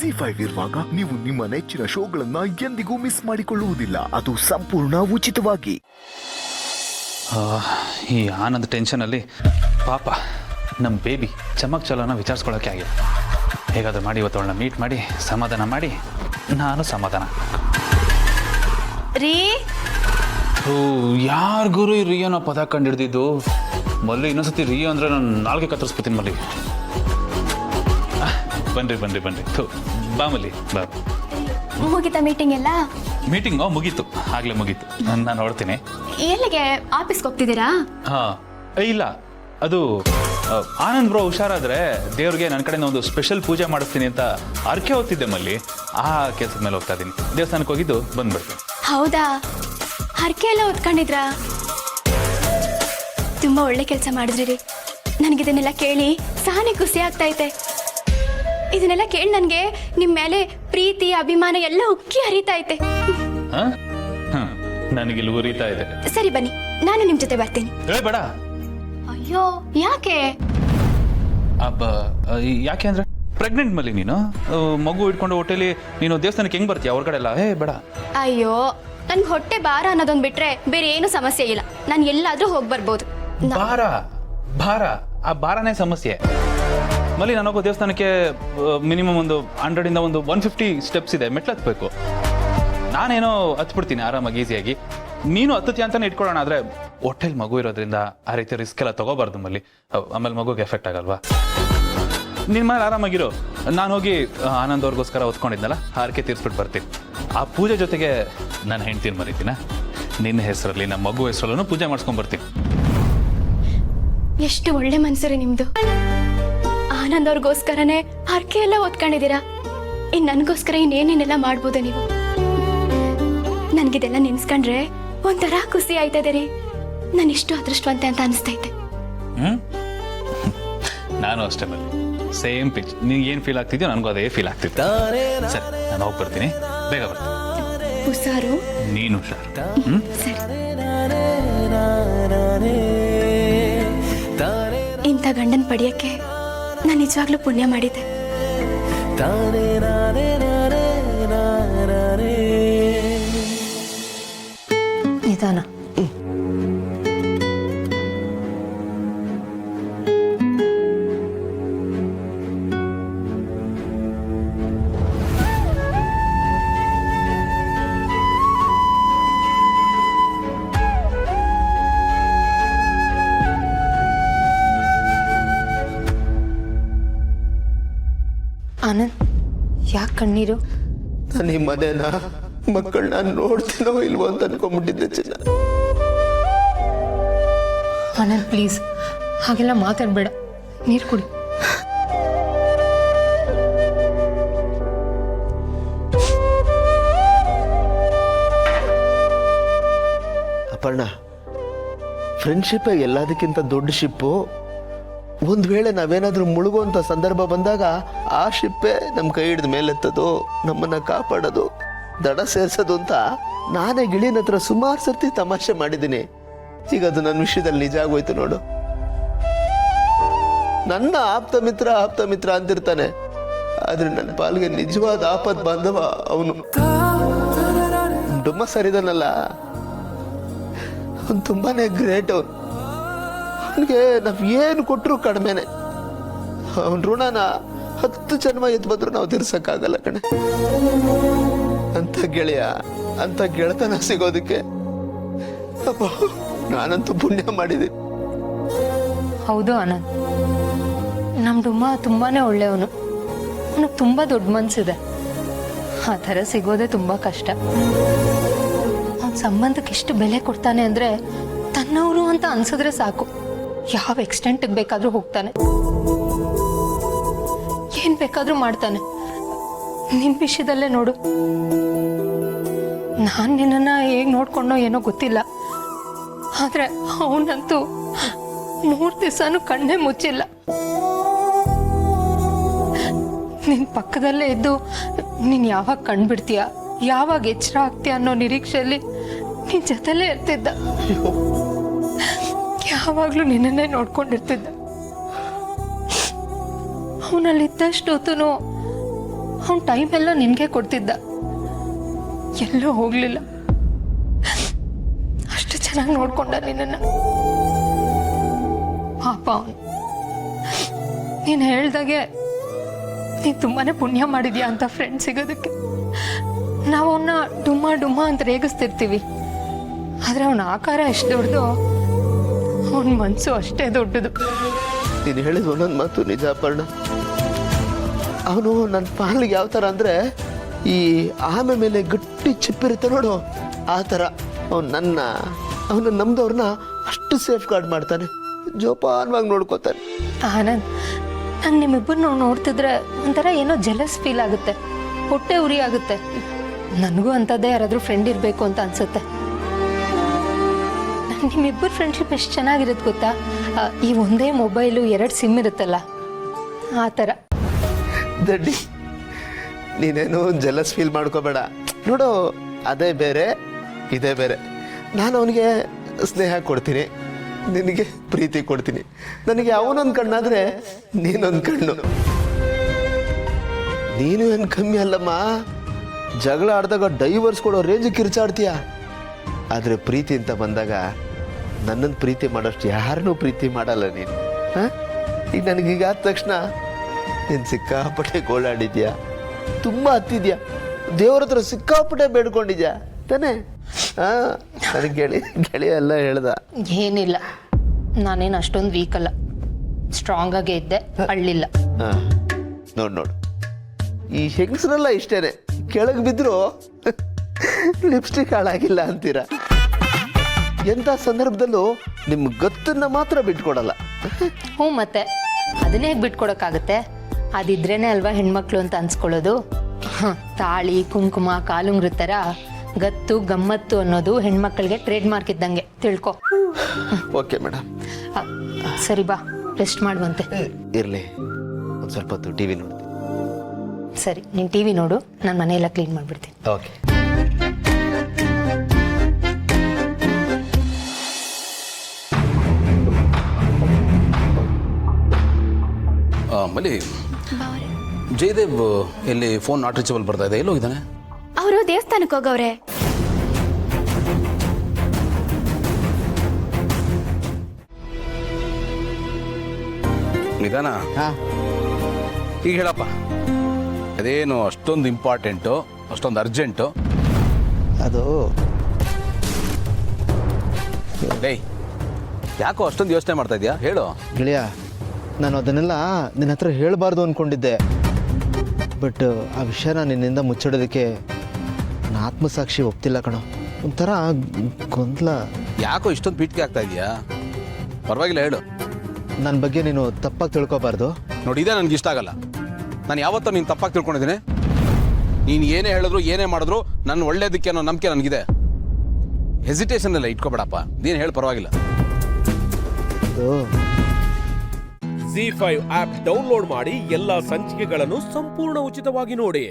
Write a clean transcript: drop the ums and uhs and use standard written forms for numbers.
ZEE5 ಇರುವಾಗ ನೀವು ನಿಮ್ಮ ನೆಚ್ಚಿನ ಶೋಗಳನ್ನ ಎಂದಿಗೂ ಮಿಸ್ ಮಾಡಿಕೊಳ್ಳುವುದಿಲ್ಲ. ಅದು ಸಂಪೂರ್ಣ ಉಚಿತವಾಗಿ. ಈ ಆನಂದ್ ಟೆನ್ಷನಲ್ಲಿ ಪಾಪ ನಮ್ಮ ಬೇಬಿ ಚಮಕ್ ಚಲೋನ ವಿಚಾರಿಸ್ಕೊಳ್ಳೋಕೆ ಆಗಿದೆ. ಹೇಗಾದರೂ ಮಾಡಿ ಇವತ್ತವಳನ್ನ ಮೀಟ್ ಮಾಡಿ ಸಮಾಧಾನ ಮಾಡಿ ನಾನು ಸಮಾಧಾನ. ರೀ ಯಾರು ಗುರು ಈ ರಿಯೋನ ಪದ ಕಂಡು ಹಿಡ್ದಿದ್ದು? ಮಲ್ಲಿ ಇನ್ನೊಂದ್ಸತಿ ರಿಯೋ ಅಂದರೆ ನಾನು ನಾಲ್ಗೆ ಕತ್ತರಿಸ್ಬಿಡ್ತೀನಿ ಮಲ್ಲಿ. ಬನ್ರಿ ಬನ್ರಿ ಬನ್ರಿ ಬಾ ಮಲ್ಲಿ ಬಾ. ಮುಗಿತಾ ಮೀಟಿಂಗ್ ಎಲ್ಲ? ಮೀಟಿಂಗು ಮುಗೀತು, ಆಗಲೇ ಮುಗೀತು. ನಾನು ಹೊರಡ್ತೀನಿ. ಎಲ್ಲಿಗೆ? ಆಫೀಸ್ಗೆ ಹೋಗ್ತಿದ್ದೀರಾ? ಹಾಂ ಇಲ್ಲ, ಅದು ಆನಂದ್ ಬ್ರೋ ಹುಷಾರಾದ್ರೆ ದೇವ್ರಿಗೆ ನನ್ನ ಕಡೆಯಿಂದ ಒಂದು ಸ್ಪೆಷಲ್ ಪೂಜೆ ಮಾಡಿಸ್ತೀನಿ ಅಂತ ಅರ್ಕೆ ಹೋಗ್ತಿದ್ದೆ ಮಲ್ಲಿ. ಆ ಕೆಲಸದ ಮೇಲೆ ಹೋಗ್ತಾ ಇದ್ದೀನಿ. ದೇವಸ್ಥಾನಕ್ಕೆ ಹೋಗಿದ್ದು ಬಂದ್ಬಿಡ್ತೀನಿ. ಹೌದಾ? ಹರಕೆ ಎಲ್ಲ ಹೊತ್ಕೊಂಡಿದ್ರಾ? ತುಂಬಾ ಒಳ್ಳೆ ಕೆಲಸ ಮಾಡಿದ್ರಿ ರೀ. ನನಗಿದನ್ನೆಲ್ಲ ಕೇಳಿ ಸಾನೆ ಖುಷಿ ಆಗ್ತಾ ಐತೆ. ಇದನ್ನೆಲ್ಲ ಕೇಳಿ ನನಗೆ ನಿಮ್ಮ ಮೇಲೆ ಪ್ರೀತಿ ಅಭಿಮಾನ ಎಲ್ಲ ಉಕ್ಕಿ ಹರಿತಾ ಐತೆ. ನನಗಿಲ್ಲಿ ಉರಿತಾ ಇದೆ. ಸರಿ ಬನ್ನಿ, ನಾನು ನಿಮ್ ಜೊತೆ ಬರ್ತೀನಿ. ಬೇಡ. ಅಯ್ಯೋ ಯಾಕೆ? ಯಾಕೆ ಅಂದ್ರೆ ಪ್ರೆಗ್ನೆಂಟ್ ಮಲ್ಲಿ, ನೀನು ಮಗು ಇಟ್ಕೊಂಡು ಹೊಟ್ಟೆಲಿ ನೀನು ದೇವಸ್ಥಾನಕ್ಕೆ ಹೆಂಗ್ ಬರ್ತೀಯ? ಹೊರಗಡೆ ಎಲ್ಲ ಬೇಡ. ಅಯ್ಯೋ ನನ್ಗೆ ಹೊಟ್ಟೆ ಭಾರ ಅನ್ನೋದೊಂದು ಬಿಟ್ರೆ ಬೇರೆ ಏನು ಸಮಸ್ಯೆ ಇಲ್ಲ. ನಾನು ಎಲ್ಲಾದ್ರೂ ಹೋಗಿ ಬರ್ಬೋದು. ಭಾರ ಭಾರ ಆ ಭಾರನೇ ಸಮಸ್ಯೆ ಮಲ್ಲಿ. ನಾನು ಹೋಗೋ ದೇವಸ್ಥಾನಕ್ಕೆ ಮಿನಿಮಮ್ ಒಂದು 100 ಇಂದ 150 ಸ್ಟೆಪ್ಸ್ ಇದೆ, ಮೆಟ್ಲು ಹತ್ಬೇಕು. ನಾನೇನೋ ಹತ್ಬಿಡ್ತೀನಿ ಆರಾಮಾಗಿ ಈಸಿಯಾಗಿ. ನೀನು ಹತ್ತತಿ ಅಂತಾನೆ ಇಟ್ಕೊಳ್ಳೋಣ, ಆದರೆ ಹೊಟ್ಟೆಲಿ ಮಗು ಇರೋದ್ರಿಂದ ಆ ರೀತಿ ರಿಸ್ಕ್ ಎಲ್ಲ ತಗೋಬಾರ್ದು ಮಲ್ಲಿ. ಆಮೇಲೆ ಮಗುಗೆ ಎಫೆಕ್ಟ್ ಆಗಲ್ವಾ? ನಿನ್ನ ಮೇಲೆ ಆರಾಮಾಗಿರೋ. ನಾನು ಹೋಗಿ ಆನಂದ್ ಅವ್ರಿಗೋಸ್ಕರ ಹೊತ್ಕೊಂಡಿದ್ನಲ್ಲ, ಹಾರಕೆ ತೀರಿಸ್ಬಿಟ್ಟು ಬರ್ತೀನಿ. ಆ ಪೂಜೆ ಜೊತೆಗೆ ನಾನು ಹೆಂಡ್ತೀನಿ ಮರಿತೀನ. ನಿನ್ನ ಹೆಸರಲ್ಲಿ ನಮ್ಮ ಮಗು ಹೆಸರಲ್ಲೂ ಪೂಜೆ ಮಾಡಿಸ್ಕೊಂಡ್ಬರ್ತೀನಿ. ಎಷ್ಟು ಒಳ್ಳೆ ಮನ್ಸರಿ ನಿಮ್ದು. ಆನಂದ್ ಅವ್ರಿಗೋಸ್ಕರನೇ ಹರಕೆ ಎಲ್ಲ ಓದ್ಕೊಂಡಿದ್ದೀರಾ. ಇನ್ ನನಗೋಸ್ಕರ ಇನ್ನೇನೇನೆಲ್ಲ ಮಾಡ್ಬೋದ ನೀವು? ನನ್ಗಿದೆಲ್ಲ ನೆನ್ಸ್ಕೊಂಡ್ರೆ ಒಂಥರ ಖುಷಿ ಆಯ್ತದೆ ರೀ. ನಾನು ಇಷ್ಟು ಅದೃಷ್ಟವಂತೆ ಅಂತ ಅನಿಸ್ತೈತೆ. ನಾನು ಅಷ್ಟೇ ಬಲ್ಲಿ, ಸೇಮ್ ಪಿಚ್. ನಿನ್ಗೆ ಏನು ಫೀಲ್ ಆಗ್ತಿದ್ಯೋ ನನಗೂ ಅದೇ ಫೀಲ್ ಆಗ್ತಿತ್ತು. ಸರಿ, ನಾನು ಹೋಗಿ ಬರ್ತೀನಿ, ಬೇಗ ಬರ್ತೀನಿ. ಹುಷಾರು. ನೀನು ಹುಷಾರು. ಸರಿ. ಇಂಥ ಗಂಡನ್ ಪಡೆಯಕ್ಕೆ ನಾನು ನಿಜವಾಗ್ಲೂ ಪುಣ್ಯ ಮಾಡಿದ್ದೆ. ನಿಧಾನ. ಆನಂದ್, ಯಾಕೆ ಕಣ್ಣೀರು? ನಾನು ಈ ಮನೇನ ಮಕ್ಕಳನ್ನ ನೋಡ್ತೀನೋ ಇಲ್ವೋ ಅಂತ ಅನ್ಕೊಂಡ್ಬಿಟ್ಟಿದ್ದೆ ಚಿನ್ನ. ಆನಂದ್ ಪ್ಲೀಸ್ ಹಾಗೆಲ್ಲ ಮಾತಾಡಬೇಡ, ನೀರು ಕುಡಿ. ಅಪರ್ಣ, ಫ್ರೆಂಡ್ಶಿಪ್ ಎಲ್ಲದಕ್ಕಿಂತ ದೊಡ್ಡ ಶಿಪ್ಪು. ಒಂದು ವೇಳೆ ನಾವೇನಾದ್ರೂ ಮುಳುಗುವಂಥ ಸಂದರ್ಭ ಬಂದಾಗ ಆ ಶಿಪ್ಪೇ ನಮ್ಮ ಕೈ ಹಿಡಿದ ಮೇಲೆತ್ತದು, ನಮ್ಮನ್ನ ಕಾಪಾಡೋದು, ದಡ ಸೇರಿಸೋದು ಅಂತ ನಾನೇ ಗಿಳಿನ ಹತ್ರ ಸುಮಾರು ಸರ್ತಿ ತಮಾಷೆ ಮಾಡಿದ್ದೀನಿ. ಈಗ ಅದು ನನ್ನ ವಿಷಯದಲ್ಲಿ ನಿಜ ಆಗೋಯ್ತು ನೋಡು. ನನ್ನ ಆಪ್ತ ಮಿತ್ರ ಅಂತಿರ್ತಾನೆ, ಆದ್ರೆ ನನ್ನ ಪಾಲ್ಗೆ ನಿಜವಾದ ಆಪತ್ ಬಾಂಧವ ಅವನು. ಡುಮ್ಮ ಸರಿದನಲ್ಲ, ಅವನು ತುಂಬಾನೇ ಗ್ರೇಟ್. ಅವನಿಗೆ ನಾವ್ ಏನು ಕೊಟ್ಟರು ಕಡಿಮೆನೆ. ಅವನ ಋಣನ 10 ಜನ್ಮ ಎದ್ದು ಬಂದ್ರು ನಾವು ತೀರ್ಸಕ್ಕಾಗಲ್ಲ ಕಣೆ. ಅಂತ ಗೆಳೆಯ, ಅಂತ ಗೆಳೆತನ ಸಿಗೋದಕ್ಕೆ ಅಪ್ಪ ನಾನಂತೂ ಪುಣ್ಯ ಮಾಡಿದ್ದೀನಿ. ಹೌದು ಆನಂದ್, ನಮ್ಮ ಡುಮ್ಮ ತುಂಬಾನೇ ಒಳ್ಳೆಯವನು. ಅವನಿಗೆ ತುಂಬಾ ದೊಡ್ಡ ಮನ್ಸಿದೆ. ಆ ಥರ ಸಿಗೋದೇ ತುಂಬಾ ಕಷ್ಟ. ಅವನ ಸಂಬಂಧಕ್ಕೆ ಎಷ್ಟು ಬೆಲೆ ಕೊಡ್ತಾನೆ ಅಂದ್ರೆ ತನ್ನವರು ಅಂತ ಅನ್ಸಿದ್ರೆ ಸಾಕು, ಯಾವ ಎಕ್ಸ್ಟೆಂಟ್ಗೆ ಬೇಕಾದ್ರೂ ಹೋಗ್ತಾನೆ, ಏನ್ ಬೇಕಾದ್ರೂ ಮಾಡ್ತಾನೆ. ನಿನ್ ವಿಷಯದಲ್ಲೇ ನೋಡು, ನಾನ್ ನಿನ್ನನ್ನ ಹೇಗ್ ನೋಡ್ಕೊಂಡೋ ಏನೋ ಗೊತ್ತಿಲ್ಲ, ಆದ್ರೆ ಅವನಂತೂ 3 ದಿವಸನೂ ಕಣ್ಣೇ ಮುಚ್ಚಿಲ್ಲ. ನಿನ್ ಪಕ್ಕದಲ್ಲೇ ಇದ್ದು ನೀನ್ ಯಾವಾಗ ಕಣ್ಬಿಡ್ತೀಯ, ಯಾವಾಗ ಎಚ್ಚರ ಆಗ್ತೀಯ ಅನ್ನೋ ನಿರೀಕ್ಷೆಯಲ್ಲಿ ನಿನ್ ಜೊತೆಲೇ ಇರ್ತಿದ್ದ. ಯಾವಾಗ್ಲೂ ನಿನ್ನನ್ನೇ ನೋಡ್ಕೊಂಡಿರ್ತಿದ್ದ. ಅವನಲ್ಲಿದ್ದಷ್ಟು ಹೊತ್ತೂ ಅವನ ಟೈಮ್ ಎಲ್ಲ ನಿನಗೆ ಕೊಡ್ತಿದ್ದ, ಎಲ್ಲೂ ಹೋಗಲಿಲ್ಲ. ಅಷ್ಟು ಚೆನ್ನಾಗಿ ನೋಡ್ಕೊಂಡ ನಿನ್ನನ್ನು. ಪಾಪ ಅವನು. ನೀನು ಹೇಳ್ದಾಗೆ ನೀನು ತುಂಬಾ ಪುಣ್ಯ ಮಾಡಿದ್ಯಾ ಅಂತ ಫ್ರೆಂಡ್ ಸಿಗೋದಕ್ಕೆ. ನಾವು ಅವನ್ನ ಡುಮ್ಮ ಅಂತ ರೇಗಿಸ್ತಿರ್ತೀವಿ, ಆದರೆ ಅವನ ಆಕಾರ ಎಷ್ಟು ದೊಡ್ಡದು, ಅವನ ಮನಸ್ಸು ಅಷ್ಟೇ ದೊಡ್ಡದು. ನೀನು ಹೇಳಿದ ಒಂದೊಂದು ಮಾತು ನಿಜ ಅಪರ್ಣ. ಅವನು ನನ್ನ ಪಾಲಿಗೆ ಯಾವ ಥರ ಅಂದರೆ ಈ ಆಮೆ ಮೇಲೆ ಗಟ್ಟಿ ಚಿಪ್ಪಿರುತ್ತೆ ನೋಡು, ಆ ಥರ ಅವನು ನಮ್ದವ್ರನ್ನ ಅಷ್ಟು ಸೇಫ್ ಗಾರ್ಡ್ ಮಾಡ್ತಾನೆ, ಜೋಪಾನವಾಗಿ ನೋಡ್ಕೋತಾನೆ. ಆನಂದ್, ನಂಗೆ ನಿಮ್ಮಿಬ್ಬರನ್ನ ನೋಡ್ತಿದ್ರೆ ಒಂಥರ ಏನೋ ಜೆಲಸ್ ಫೀಲ್ ಆಗುತ್ತೆ, ಹೊಟ್ಟೆ ಉರಿ ಆಗುತ್ತೆ. ನನಗೂ ಅಂಥದ್ದೇ ಯಾರಾದರೂ ಫ್ರೆಂಡ್ ಇರಬೇಕು ಅಂತ ಅನ್ಸುತ್ತೆ. ನಿಮ್ಮಿಬ್ಬರು ಫ್ರೆಂಡ್ಶಿಪ್ ಎಷ್ಟು ಚೆನ್ನಾಗಿರುತ್ತೆ ಗೊತ್ತಾ? ಈ ಒಂದೇ ಮೊಬೈಲು 2 ಸಿಮ್ ಇರುತ್ತಲ್ಲ, ಆ ಥರ. ದಡ್ಡಿ, ನೀನೇನು ಜಲಸ್ ಫೀಲ್ ಮಾಡ್ಕೋಬೇಡ ನೋಡು, ಅದೇ ಬೇರೆ ಇದೇ ಬೇರೆ. ನಾನು ಅವನಿಗೆ ಸ್ನೇಹ ಕೊಡ್ತೀನಿ, ನಿನಗೆ ಪ್ರೀತಿ ಕೊಡ್ತೀನಿ. ನನಗೆ ಅವನೊಂದು ಕಣ್ಣಾದರೆ ನೀನೊಂದು ಕಣ್ಣು. ನೀನು ಏನು ಕಮ್ಮಿ ಅಲ್ಲಮ್ಮ, ಜಗಳ ಆಡಿದಾಗ ಡೈವರ್ಸ್ ಕೊಡೋ ರೇಂಜಿಗೆ ಕಿರ್ಚಾಡ್ತೀಯ. ಆದರೆ ಪ್ರೀತಿ ಅಂತ ಬಂದಾಗ ನನ್ನನ್ನು ಪ್ರೀತಿ ಮಾಡೋಷ್ಟು ಯಾರನ್ನೂ ಪ್ರೀತಿ ಮಾಡಲ್ಲ ನೀನು. ಹಾಂ, ಈಗ ನನಗೀಗ ಆದ ತಕ್ಷಣ ನೀನು ಸಿಕ್ಕಾಪಟ್ಟೆ ಗೋಳಾಡಿದ್ಯಾ, ತುಂಬ ಹತ್ತಿದ್ಯಾ, ದೇವ್ರ ಹತ್ರ ಸಿಕ್ಕಾಪಟ್ಟೆ ಬೇಡ್ಕೊಂಡಿದ್ಯಾ ತಾನೇ? ಹಾಂ, ನನಗೆ ಗೆಳೆಯ ಎಲ್ಲ ಹೇಳ್ದ. ಏನಿಲ್ಲ, ನಾನೇನು ಅಷ್ಟೊಂದು ವೀಕ್ ಅಲ್ಲ, ಸ್ಟ್ರಾಂಗ್ ಆಗೇ ಇದ್ದೆ, ಅಳ್ಳಿಲ್ಲ. ಹಾಂ, ನೋಡು, ಈ ಹೆಂಗಸರೆಲ್ಲ ಇಷ್ಟೇನೆ, ಕೆಳಗೆ ಬಿದ್ದರೂ ಲಿಪ್ಸ್ಟಿಕ್ ಹಾಳಾಗಿಲ್ಲ ಅಂತೀರ. ಎಂಥ ಸಂದರ್ಭದಲ್ಲೂ ನಿಮ್ಮ ಗತ್ತನ್ನ ಮಾತ್ರ ಬಿಟ್ಕೊಡಲ್ಲ. ಹ್ಞೂ, ಮತ್ತೆ ಅದನ್ನೇ ಹೇಗೆ ಬಿಟ್ಕೊಡೋಕ್ಕಾಗತ್ತೆ? ಅದಿದ್ರೇನೆ ಅಲ್ವಾ ಹೆಣ್ಮಕ್ಳು ಅಂತ ಅನ್ಸ್ಕೊಳ್ಳೋದು. ತಾಳಿ, ಕುಂಕುಮ, ಕಾಲುಂಗ್ರ ಥರ ಗತ್ತು ಗಮ್ಮತ್ತು ಅನ್ನೋದು ಹೆಣ್ಮಕ್ಳಿಗೆ ಟ್ರೇಡ್ ಮಾರ್ಕ್ ಇದ್ದಂಗೆ, ತಿಳ್ಕೊ. Okay madam. ಸರಿ, ಬಾ ರೆಸ್ಟ್ ಮಾಡುವಂತೆ. ಇರಲಿ, ಒಂದು ಸ್ವಲ್ಪ ಹೊತ್ತು ಟಿ ವಿ ನೋಡ್ತೀನಿ. ಸರಿ, ನೀನು ಟಿ ವಿ ನೋಡು, ನಾನು ಮನೆಯೆಲ್ಲ ಕ್ಲೀನ್ ಮಾಡಿಬಿಡ್ತೀನಿ. ಓಕೆ. ಮಲ್ಲಿ, ಜಯದೇವ್ ಎಲ್ಲಿ ಫೋನ್ ನಾಟ್ ರೀಚಬಲ್ ಬರ್ತಾ ಇದೆ, ಎಲ್ಲೋಗಿದ್ದಾನೆ? ಅವರು ದೇವಸ್ಥಾನಕ್ಕೆ ಹೋಗವ್ರೆ. ನಿಧಾನ. ಈಗ ಹೇಳಪ್ಪ, ಅದೇನು ಅಷ್ಟೊಂದು ಇಂಪಾರ್ಟೆಂಟು, ಅಷ್ಟೊಂದು ಅರ್ಜೆಂಟು? ಅದು ಡೇ, ಯಾಕೋ ಅಷ್ಟೊಂದು ಯೋಚನೆ ಮಾಡ್ತಾ ಇದೆಯಾ, ಹೇಳು. ಗೆಳೆಯ, ನಾನು ಅದನ್ನೆಲ್ಲ ನಿನ್ನ ಹತ್ರ ಹೇಳಬಾರ್ದು ಅಂದ್ಕೊಂಡಿದ್ದೆ. ಬಟ್ ಆ ವಿಷಯನ ನಿನ್ನಿಂದ ಮುಚ್ಚಿಡೋದಕ್ಕೆ ನನ್ನ ಆತ್ಮಸಾಕ್ಷಿ ಒಪ್ತಿಲ್ಲ ಕಣೋ. ಒಂಥರ ಗೊಂದಲ. ಯಾಕೋ ಇಷ್ಟೊಂದು ಪೀಠಿಕೆ ಆಗ್ತಾ ಇದೆಯಾ? ಪರವಾಗಿಲ್ಲ, ಹೇಳು. ನನ್ನ ಬಗ್ಗೆ ನೀನು ತಪ್ಪಾಗಿ ತಿಳ್ಕೊಬಾರ್ದು. ನೋಡಿ, ಇದೇ ನನಗೆ ಇಷ್ಟ ಆಗಲ್ಲ. ನಾನು ಯಾವತ್ತೂ ನೀನು ತಪ್ಪಾಗಿ ತಿಳ್ಕೊಂಡಿದ್ದೀನಿ. ನೀನು ಏನೇ ಹೇಳಿದ್ರು ಏನೇ ಮಾಡಿದ್ರು ನನ್ನ ಒಳ್ಳೇದಕ್ಕೆ ಅನ್ನೋ ನಂಬಿಕೆ ನನಗಿದೆ. ಹೆಸಿಟೇಷನ್ ಎಲ್ಲ ಇಟ್ಕೋಬೇಡಪ್ಪ, ನೀನು ಹೇಳು, ಪರವಾಗಿಲ್ಲ. ZEE5 ಆಪ್ ಡೌನ್ಲೋಡ್ ಮಾಡಿ ಎಲ್ಲಾ ಸಂಚಿಕೆಗಳನ್ನು ಸಂಪೂರ್ಣ ಉಚಿತವಾಗಿ ನೋಡಿ.